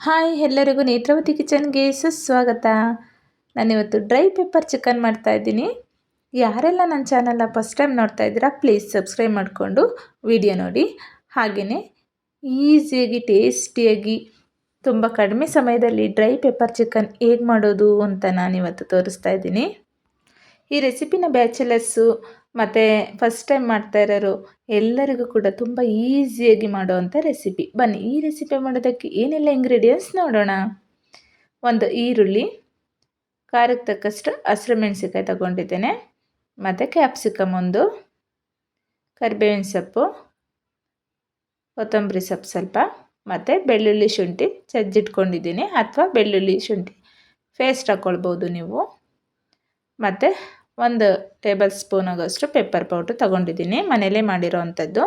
Hi ಎಲ್ಲರಿಗೂ ನೇತ್ರಾವತಿ ಕಿಚನ್ಗೆ ಸುಸ್ವಾಗತ. ನಾನಿವತ್ತು ಡ್ರೈ ಪೆಪ್ಪರ್ ಚಿಕನ್ ಮಾಡ್ತಾಯಿದ್ದೀನಿ. ಯಾರೆಲ್ಲ ನನ್ನ ಚಾನಲ್ನ ಫಸ್ಟ್ ಟೈಮ್ ನೋಡ್ತಾ ಇದ್ದೀರಾ ಪ್ಲೀಸ್ ಸಬ್ಸ್ಕ್ರೈಬ್ ಮಾಡಿಕೊಂಡು ವಿಡಿಯೋ ನೋಡಿ. ಹಾಗೆಯೇ ಈಸಿಯಾಗಿ ಟೇಸ್ಟಿಯಾಗಿ ತುಂಬ ಕಡಿಮೆ ಸಮಯದಲ್ಲಿ ಡ್ರೈ ಪೆಪ್ಪರ್ ಚಿಕನ್ ಹೇಗೆ ಮಾಡೋದು ಅಂತ ನಾನಿವತ್ತು ತೋರಿಸ್ತಾ ಇದ್ದೀನಿ. ಈ ರೆಸಿಪಿನ ಬ್ಯಾಚಲರ್ಸು ಮತ್ತು ಫಸ್ಟ್ ಟೈಮ್ ಮಾಡ್ತಾ ಇರೋರು ಎಲ್ಲರಿಗೂ ಕೂಡ ತುಂಬ ಈಸಿಯಾಗಿ ಮಾಡೋವಂಥ ರೆಸಿಪಿ. ಬನ್ನಿ ಈ ರೆಸಿಪಿ ಮಾಡೋದಕ್ಕೆ ಏನೆಲ್ಲ ಇಂಗ್ರೀಡಿಯೆಂಟ್ಸ್ ನೋಡೋಣ. ಒಂದು ಈರುಳ್ಳಿ, ಖಾರಕ್ಕೆ ತಕ್ಕಷ್ಟು ಹಸಿರು ಮೆಣಸಿನ್ಕಾಯಿ ತಗೊಂಡಿದ್ದೇನೆ, ಮತ್ತು ಕ್ಯಾಪ್ಸಿಕಮ್ ಒಂದು, ಕರಿಬೇವಿನ ಸೊಪ್ಪು, ಕೊತ್ತಂಬರಿ ಸೊಪ್ಪು ಸ್ವಲ್ಪ, ಮತ್ತು ಬೆಳ್ಳುಳ್ಳಿ ಶುಂಠಿ ಜಜ್ಜಿಟ್ಕೊಂಡಿದ್ದೀನಿ, ಅಥವಾ ಬೆಳ್ಳುಳ್ಳಿ ಶುಂಠಿ ಪೇಸ್ಟ್ ಹಾಕ್ಕೊಳ್ಬೋದು ನೀವು. ಮತ್ತು 1 ಟೇಬಲ್ ಸ್ಪೂನ್ ಆಗೋಷ್ಟು ಪೆಪ್ಪರ್ ಪೌಡ್ರ್ ತೊಗೊಂಡಿದ್ದೀನಿ, ಮನೇಲೇ ಮಾಡಿರೋ ಅಂಥದ್ದು.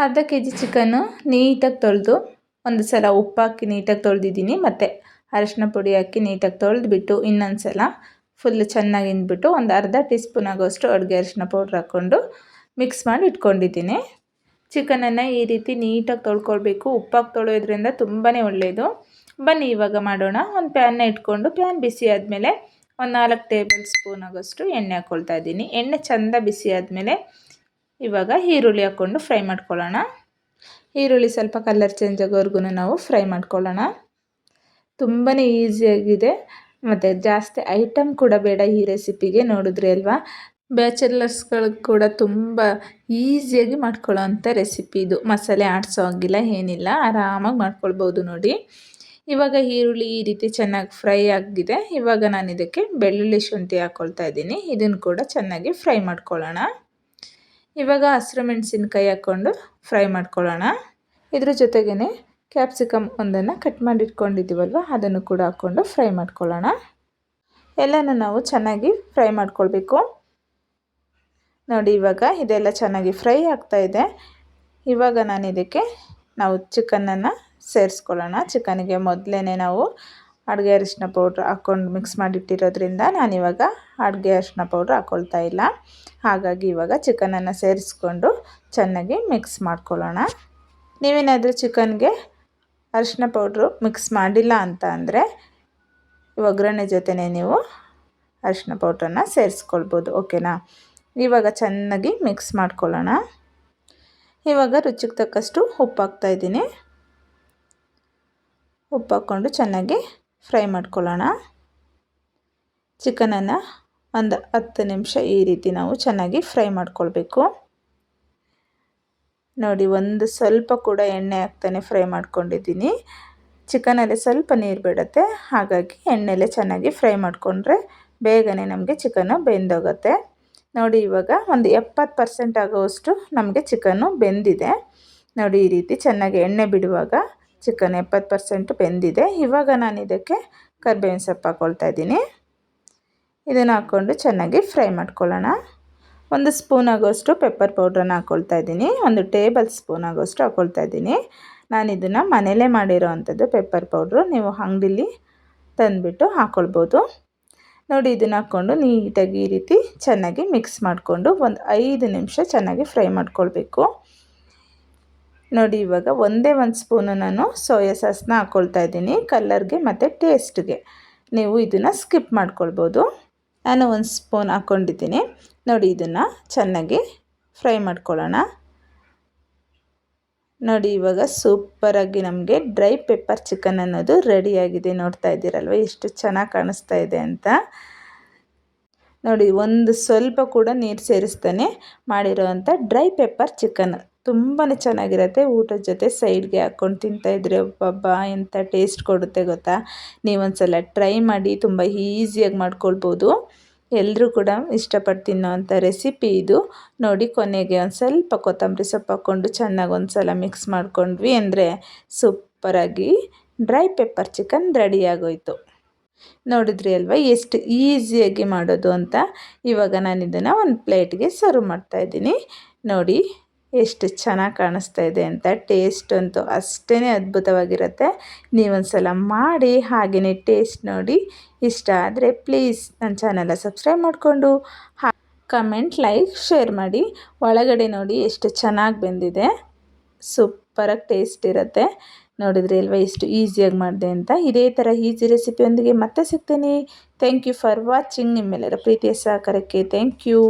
ಅರ್ಧ ಕೆಜಿ ಚಿಕನ್ನು ನೀಟಾಗಿ ತೊಳೆದು ಒಂದು ಸಲ ಉಪ್ಪಾಕಿ ನೀಟಾಗಿ ತೊಳೆದಿದ್ದೀನಿ, ಮತ್ತು ಅರಿಶಿನ ಪುಡಿ ಹಾಕಿ ನೀಟಾಗಿ ತೊಳೆದ್ಬಿಟ್ಟು ಇನ್ನೊಂದು ಸಲ ಫುಲ್ಲು ಚೆನ್ನಾಗಿ ಹಿಂಡ್ಬಿಟ್ಟು ಒಂದು ಅರ್ಧ ಟೀ ಸ್ಪೂನ್ ಆಗೋಷ್ಟು ಅಡುಗೆ ಅರಿಶಿನ ಪೌಡ್ರ್ ಹಾಕ್ಕೊಂಡು ಮಿಕ್ಸ್ ಮಾಡಿ ಇಟ್ಕೊಂಡಿದ್ದೀನಿ. ಚಿಕನನ್ನು ಈ ರೀತಿ ನೀಟಾಗಿ ತೊಳ್ಕೊಳ್ಬೇಕು. ಉಪ್ಪಾಕಿ ತೊಳೆಯೋದ್ರಿಂದ ತುಂಬಾ ಒಳ್ಳೆಯದು. ಬನ್ನಿ ಇವಾಗ ಮಾಡೋಣ. ಒಂದು ಪ್ಯಾನ್ನ ಇಟ್ಕೊಂಡು ಪ್ಯಾನ್ ಬಿಸಿ ಆದಮೇಲೆ ಒಂದು 4 ಟೇಬಲ್ ಸ್ಪೂನ್ ಆಗೋಷ್ಟು ಎಣ್ಣೆ ಹಾಕ್ಕೊಳ್ತಾ ಇದ್ದೀನಿ. ಎಣ್ಣೆ ಚೆಂದ ಬಿಸಿ ಆದಮೇಲೆ ಇವಾಗ ಈರುಳ್ಳಿ ಹಾಕ್ಕೊಂಡು ಫ್ರೈ ಮಾಡ್ಕೊಳ್ಳೋಣ. ಈರುಳ್ಳಿ ಸ್ವಲ್ಪ ಕಲರ್ ಚೇಂಜ್ ಆಗೋವರೆಗೂ ನಾವು ಫ್ರೈ ಮಾಡ್ಕೊಳ್ಳೋಣ. ತುಂಬಾ ಈಸಿಯಾಗಿದೆ ಮತ್ತು ಜಾಸ್ತಿ ಐಟಮ್ ಕೂಡ ಬೇಡ ಈ ರೆಸಿಪಿಗೆ. ನೋಡಿದ್ರಿ ಅಲ್ವಾ, ಬ್ಯಾಚಲರ್ಸ್ಗಳಿಗೆ ಕೂಡ ತುಂಬ ಈಸಿಯಾಗಿ ಮಾಡ್ಕೊಳ್ಳೋ ಅಂಥ ರೆಸಿಪಿ ಇದು. ಮಸಾಲೆ ಆಡಿಸೋ ಆಗಿಲ್ಲ ಏನಿಲ್ಲ, ಆರಾಮಾಗಿ ಮಾಡ್ಕೊಳ್ಬೋದು ನೋಡಿ. ಇವಾಗ ಈರುಳ್ಳಿ ಈ ರೀತಿ ಚೆನ್ನಾಗಿ ಫ್ರೈ ಆಗಿದೆ. ಇವಾಗ ನಾನು ಇದಕ್ಕೆ ಬೆಳ್ಳುಳ್ಳಿ ಶುಂಠಿ ಹಾಕ್ಕೊಳ್ತಾ ಇದ್ದೀನಿ. ಇದನ್ನು ಕೂಡ ಚೆನ್ನಾಗಿ ಫ್ರೈ ಮಾಡ್ಕೊಳ್ಳೋಣ. ಇವಾಗ ಹಸಿರು ಮೆಣಸಿನ್ಕಾಯಿ ಹಾಕ್ಕೊಂಡು ಫ್ರೈ ಮಾಡ್ಕೊಳ್ಳೋಣ. ಇದ್ರ ಜೊತೆಗೇ ಕ್ಯಾಪ್ಸಿಕಮ್ ಒಂದನ್ನು ಕಟ್ ಮಾಡಿ ಇಟ್ಕೊಂಡಿದ್ದೀವಲ್ವ, ಅದನ್ನು ಕೂಡ ಹಾಕ್ಕೊಂಡು ಫ್ರೈ ಮಾಡ್ಕೊಳ್ಳೋಣ. ಎಲ್ಲನೂ ನಾವು ಚೆನ್ನಾಗಿ ಫ್ರೈ ಮಾಡ್ಕೊಳ್ಬೇಕು ನೋಡಿ. ಇವಾಗ ಇದೆಲ್ಲ ಚೆನ್ನಾಗಿ ಫ್ರೈ ಆಗ್ತಾಯಿದೆ. ಇವಾಗ ನಾನು ಇದಕ್ಕೆ ನಾವು ಚಿಕನನ್ನು ಸೇರಿಸ್ಕೊಳ್ಳೋಣ. ಚಿಕನ್ಗೆ ಮೊದಲೇ ನಾವು ಅಡುಗೆ ಅರಿಶಿನ ಪೌಡ್ರ್ ಹಾಕ್ಕೊಂಡು ಮಿಕ್ಸ್ ಮಾಡಿಟ್ಟಿರೋದ್ರಿಂದ ನಾನಿವಾಗ ಅಡುಗೆ ಅರಿಶಿನ ಪೌಡ್ರ್ ಹಾಕ್ಕೊಳ್ತಾ ಇಲ್ಲ. ಹಾಗಾಗಿ ಇವಾಗ ಚಿಕನನ್ನು ಸೇರಿಸ್ಕೊಂಡು ಚೆನ್ನಾಗಿ ಮಿಕ್ಸ್ ಮಾಡ್ಕೊಳ್ಳೋಣ. ನೀವೇನಾದರೂ ಚಿಕನ್ಗೆ ಅರಿಶಿನ ಪೌಡ್ರು ಮಿಕ್ಸ್ ಮಾಡಿಲ್ಲ ಅಂತ ಅಂದರೆ ಒಗ್ಗರಣೆ ಜೊತೆನೇ ನೀವು ಅರಿಶಿನ ಪೌಡ್ರನ್ನು ಸೇರಿಸ್ಕೊಳ್ಬೋದು, ಓಕೆನಾ. ಇವಾಗ ಚೆನ್ನಾಗಿ ಮಿಕ್ಸ್ ಮಾಡ್ಕೊಳ್ಳೋಣ. ಇವಾಗ ರುಚಿಗೆ ತಕ್ಕಷ್ಟು ಉಪ್ಪು ಹಾಕ್ತಾಯಿದ್ದೀನಿ. ಉಪ್ಪು ಹಾಕ್ಕೊಂಡು ಚೆನ್ನಾಗಿ ಫ್ರೈ ಮಾಡ್ಕೊಳ್ಳೋಣ. ಚಿಕನನ್ನು ಒಂದು 10 ನಿಮಿಷ ಈ ರೀತಿ ನಾವು ಚೆನ್ನಾಗಿ ಫ್ರೈ ಮಾಡ್ಕೊಳ್ಬೇಕು ನೋಡಿ. ಒಂದು ಸ್ವಲ್ಪ ಕೂಡ ಎಣ್ಣೆ ಹಾಕ್ತಾನೆ ಫ್ರೈ ಮಾಡ್ಕೊಂಡಿದ್ದೀನಿ. ಚಿಕನಲ್ಲಿ ಸ್ವಲ್ಪ ನೀರು ಬಿಡುತ್ತೆ, ಹಾಗಾಗಿ ಎಣ್ಣೆಲೆ ಚೆನ್ನಾಗಿ ಫ್ರೈ ಮಾಡಿಕೊಂಡ್ರೆ ಬೇಗನೆ ನಮಗೆ ಚಿಕನ್ನು ಬೆಂದೋಗುತ್ತೆ ನೋಡಿ. ಇವಾಗ ಒಂದು 70% ಆಗೋವಷ್ಟು ನಮಗೆ ಚಿಕನ್ನು ಬೆಂದಿದೆ ನೋಡಿ. ಈ ರೀತಿ ಚೆನ್ನಾಗಿ ಎಣ್ಣೆ ಬಿಡುವಾಗ ಚಿಕನ್ 70% ಬೆಂದಿದೆ. ಇವಾಗ ನಾನು ಇದಕ್ಕೆ ಕರಿಬೇವಿನ ಸೊಪ್ಪು ಹಾಕ್ಕೊಳ್ತಾ ಇದ್ದೀನಿ. ಇದನ್ನು ಹಾಕ್ಕೊಂಡು ಚೆನ್ನಾಗಿ ಫ್ರೈ ಮಾಡ್ಕೊಳ್ಳೋಣ. 1 ಸ್ಪೂನ್ ಆಗೋಷ್ಟು ಪೆಪ್ಪರ್ ಪೌಡ್ರನ್ನು ಹಾಕ್ಕೊಳ್ತಾ ಇದ್ದೀನಿ. 1 ಟೇಬಲ್ ಸ್ಪೂನ್ ಆಗೋಷ್ಟು ಹಾಕ್ಕೊಳ್ತಾ ಇದ್ದೀನಿ. ನಾನು ಇದನ್ನು ಮನೇಲೇ ಮಾಡಿರೋ ಅಂಥದ್ದು ಪೆಪ್ಪರ್ ಪೌಡ್ರು, ನೀವು ಅಂಗಡಿಲಿ ತಂದುಬಿಟ್ಟು ಹಾಕ್ಕೊಳ್ಬೋದು ನೋಡಿ. ಇದನ್ನು ಹಾಕ್ಕೊಂಡು ನೀಟಾಗಿ ಈ ರೀತಿ ಚೆನ್ನಾಗಿ ಮಿಕ್ಸ್ ಮಾಡಿಕೊಂಡು ಒಂದು 5 ನಿಮಿಷ ಚೆನ್ನಾಗಿ ಫ್ರೈ ಮಾಡ್ಕೊಳ್ಬೇಕು ನೋಡಿ. ಇವಾಗ ಒಂದೇ 1 ಸ್ಪೂನು ನಾನು ಸೋಯಾ ಸಾಸ್ನ ಹಾಕ್ಕೊಳ್ತಾ ಇದ್ದೀನಿ, ಕಲರ್ಗೆ ಮತ್ತು ಟೇಸ್ಟ್ಗೆ. ನೀವು ಇದನ್ನು ಸ್ಕಿಪ್ ಮಾಡ್ಕೊಳ್ಬೋದು. ನಾನು 1 ಸ್ಪೂನ್ ಹಾಕ್ಕೊಂಡಿದ್ದೀನಿ ನೋಡಿ. ಇದನ್ನು ಚೆನ್ನಾಗಿ ಫ್ರೈ ಮಾಡ್ಕೊಳ್ಳೋಣ ನೋಡಿ. ಇವಾಗ ಸೂಪರಾಗಿ ನಮಗೆ ಡ್ರೈ ಪೆಪ್ಪರ್ ಚಿಕನ್ ಅನ್ನೋದು ರೆಡಿಯಾಗಿದೆ. ನೋಡ್ತಾ ಇದ್ದೀರಲ್ವ ಎಷ್ಟು ಚೆನ್ನಾಗಿ ಕಾಣಿಸ್ತಾ ಇದೆ ಅಂತ ನೋಡಿ. ಒಂದು ಸ್ವಲ್ಪ ಕೂಡ ನೀರು ಸೇರಿಸ್ತಾನೆ ಮಾಡಿರೋವಂಥ ಡ್ರೈ ಪೆಪ್ಪರ್ ಚಿಕನ್ ತುಂಬಾ ಚೆನ್ನಾಗಿರುತ್ತೆ. ಊಟದ ಜೊತೆ ಸೈಡ್ಗೆ ಹಾಕ್ಕೊಂಡು ತಿಂತಾಯಿದ್ರೆ ಒಬ್ಬ ಎಂಥ ಟೇಸ್ಟ್ ಕೊಡುತ್ತೆ ಗೊತ್ತಾ. ನೀವೊಂದ್ಸಲ ಟ್ರೈ ಮಾಡಿ, ತುಂಬ ಈಸಿಯಾಗಿ ಮಾಡ್ಕೊಳ್ಬೋದು. ಎಲ್ಲರೂ ಕೂಡ ಇಷ್ಟಪಟ್ಟು ತಿನ್ನೋವಂಥ ರೆಸಿಪಿ ಇದು ನೋಡಿ. ಕೊನೆಗೆ ಒಂದು ಸ್ವಲ್ಪ ಕೊತ್ತಂಬರಿ ಸೊಪ್ಪು ಹಾಕ್ಕೊಂಡು ಚೆನ್ನಾಗಿ ಒಂದು ಸಲ ಮಿಕ್ಸ್ ಮಾಡ್ಕೊಂಡ್ವಿ ಅಂದರೆ ಸೂಪರಾಗಿ ಡ್ರೈ ಪೆಪ್ಪರ್ ಚಿಕನ್ ರೆಡಿಯಾಗೋಯಿತು. ನೋಡಿದ್ರಿ ಅಲ್ವಾ ಎಷ್ಟು ಈಸಿಯಾಗಿ ಮಾಡೋದು ಅಂತ. ಇವಾಗ ನಾನು ಇದನ್ನು ಒಂದು ಪ್ಲೇಟ್ಗೆ ಸರ್ವ್ ಮಾಡ್ತಾಯಿದ್ದೀನಿ ನೋಡಿ. ಎಷ್ಟು ಚೆನ್ನಾಗಿ ಕಾಣಿಸ್ತಾ ಇದೆ ಅಂತ. ಟೇಸ್ಟ್ ಅಂತೂ ಅಷ್ಟೇ ಅದ್ಭುತವಾಗಿರುತ್ತೆ. ನೀವೊಂದು ಸಲ ಮಾಡಿ ಹಾಗೆಯೇ ಟೇಸ್ಟ್ ನೋಡಿ. ಇಷ್ಟ ಆದರೆ ಪ್ಲೀಸ್ ನನ್ನ ಚಾನಲ್ನ ಸಬ್ಸ್ಕ್ರೈಬ್ ಮಾಡಿಕೊಂಡು ಕಮೆಂಟ್, ಲೈಕ್, ಶೇರ್ ಮಾಡಿ. ಒಳಗಡೆ ನೋಡಿ ಎಷ್ಟು ಚೆನ್ನಾಗಿ ಬೆಂದಿದೆ, ಸೂಪರಾಗಿ ಟೇಸ್ಟ್ ಇರುತ್ತೆ. ನೋಡಿದ್ರಿ ಅಲ್ವಾ ಎಷ್ಟು ಈಸಿಯಾಗಿ ಮಾಡಿದೆ ಅಂತ. ಇದೇ ಥರ ಈಸಿ ರೆಸಿಪಿಯೊಂದಿಗೆ ಮತ್ತೆ ಸಿಗ್ತೀನಿ. Thank you for watching. ನಿಮ್ಮೆಲ್ಲರ ಪ್ರೀತಿಯ ಸಹಕಾರಕ್ಕೆ ಥ್ಯಾಂಕ್ ಯು.